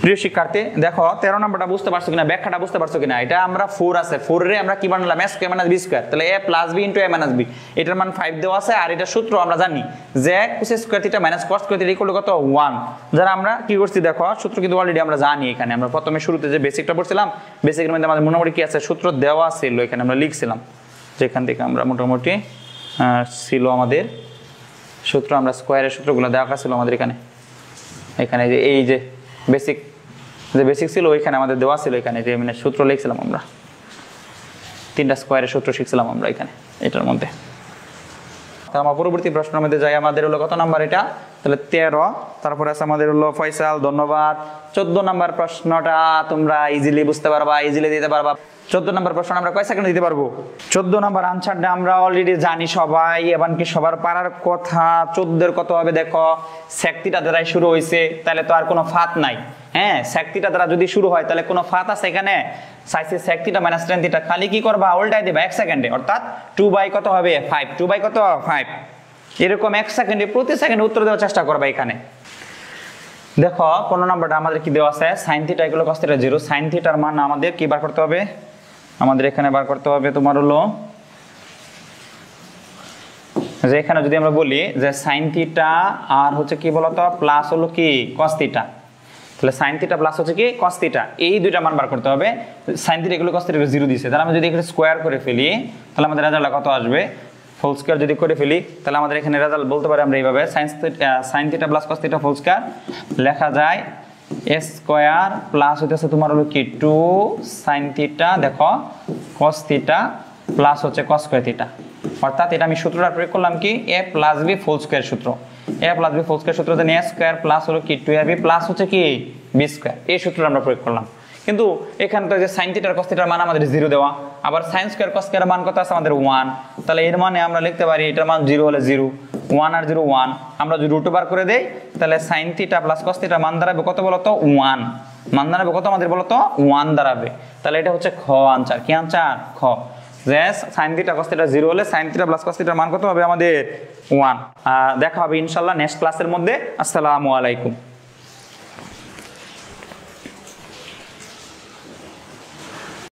প্রিয় শিক্ষার্থী দেখো 13 নম্বরটা বুঝতে পারছো কিনা, ব্যাখ্যাটা বুঝতে পারছো কিনা, এটা আমরা 4 আছে 4 রে আমরা কি বানালাম a square minus b square, তাহলে a plus b into a minus b, এটার মান 5 দেওয়া আছে। আর এটা সূত্র আমরা জানি যে cosec square theta minus caught square theta equal to কত 1, যারা আমরা কি করছি দেখো সূত্র কিন্তু অলরেডি আমরা জানি। এখানে আমরা প্রথমে শুরুতে যে বেসিকটা পড়ছিলাম, বেসিকের মধ্যে আমাদের মোটামুটি কি আছে সূত্র দেওয়া ছিল, এখানে আমরা লিখছিলাম যেখান থেকে আমরা মোটামুটি ছিল আমাদের সূত্র, আমরা স্কয়ারের সূত্রগুলো দেওয়া ছিল আমাদের এখানে, এখানে যে এই যে বেসিক যে বেসিক ছিল ওইখানে আমাদের দেওয়া ছিল, এখানে যে মানে সূত্র লিখছিলাম আমরা, 3টা স্কয়ারের সূত্র শিখছিলাম আমরা এখানে এটার মধ্যে। তাহলে আমরা পরবর্তী প্রশ্নের মধ্যে যাই, আমাদের হলো কত নাম্বার এটা, তাহলে 13, তারপরে আছে আমাদের হলো ফয়সাল ধন্যবাদ। 14 নাম্বার প্রশ্নটা তোমরা ইজিলি বুঝতে পারবা, ইজিলি দিতে পারবা। 14 নাম্বার প্রশ্ন আমরা কয় সেকেন্ডে দিতে পারবো? 14 নাম্বার আনসারটা আমরা অলরেডি জানি সবাই, এবং কি সবার পারার কথা। 14 এর কত হবে দেখো, sec থিটা দ্বারাই শুরু হইছে, তাহলে তো আর কোনো ফাত নাই। হ্যাঁ sec থিটা দ্বারা যদি শুরু হয় তাহলে কোনো ফাত আছে এখানে? সাইসে sec theta minus tan theta, খালি কি করবা উল্টাই দিবা 1 সেকেন্ডে, অর্থাৎ 2 বাই কত হবে 5, 2 বাই কত 5, এরকম 1 সেকেন্ডে প্রতি সেকেন্ডে উত্তর দেওয়ার চেষ্টা করবা। এখানে দেখো 15 নাম্বারটা আমাদের কি দেওয়া আছে, sin theta equal cos theta 0, sin থিটার মান আমাদের কি বার করতে হবে, আমাদের এখানে বার করতে হবে তোমার হলো যে এখানে যদি আমরা বলি যে sin থিটা আর হচ্ছে কি বলতো প্লাস হলো কি cos থিটা, তাহলে sin থিটা প্লাস হচ্ছে কি cos থিটা, এই দুইটা মান বার করতে হবে। sin theta equal cos theta 0 দিয়েছে, তাহলে আমি যদি এখানে স্কয়ার করে ফেলি তাহলে আমাদের রেজাল্ট কত আসবে, হোল স্কয়ার যদি করে ফেলি তাহলে আমাদের এখানে রেজাল্ট বলতে পারি আমরা এইভাবে sin theta plus cos theta whole square লেখা যায় a স্কয়ার প্লাস হইতেছে তোমার হলো কি 2 sin থিটা দেখো cos থিটা প্লাস হচ্ছে cos স্কয়ার থিটা, অর্থাৎ এটা আমি সূত্রটা প্রয়োগ করলাম কি a plus b whole square সূত্র, a plus b whole square সূত্রতে a স্কয়ার প্লাস হলো কি 2ab প্লাস হচ্ছে কি b স্কয়ার, এই সূত্রটা আমরা প্রয়োগ করলাম। কিন্তু এখানে তো যে sin থিটা আর cos থিটার মান আমাদের 0 দেওয়া, আবার sin স্কয়ার cos স্কয়ারের মান কত আছে আমাদের 1, তাহলে এর মানে আমরা লিখতে পারি এটার মান 0 হলে 0, 1 আর 0 1, আমরা যদি রুট ওভার করে দেই তাহলে sin থিটা প্লাস cos থিটার মান দাঁড়াবে কত বলতো 1, মান দাঁড়াবে কত আমাদের বলতো 1 দাঁড়াবে। তাহলে এটা হচ্ছে খ আনসার, কি আনসার খ, যে sin থিটা cos থিটা 0 হলে sin থিটা প্লাস cos থিটার মান কত হবে আমাদের 1। দেখা হবে ইনশাআল্লাহ নেক্সট ক্লাসের মধ্যে। আসসালামু আলাইকুম।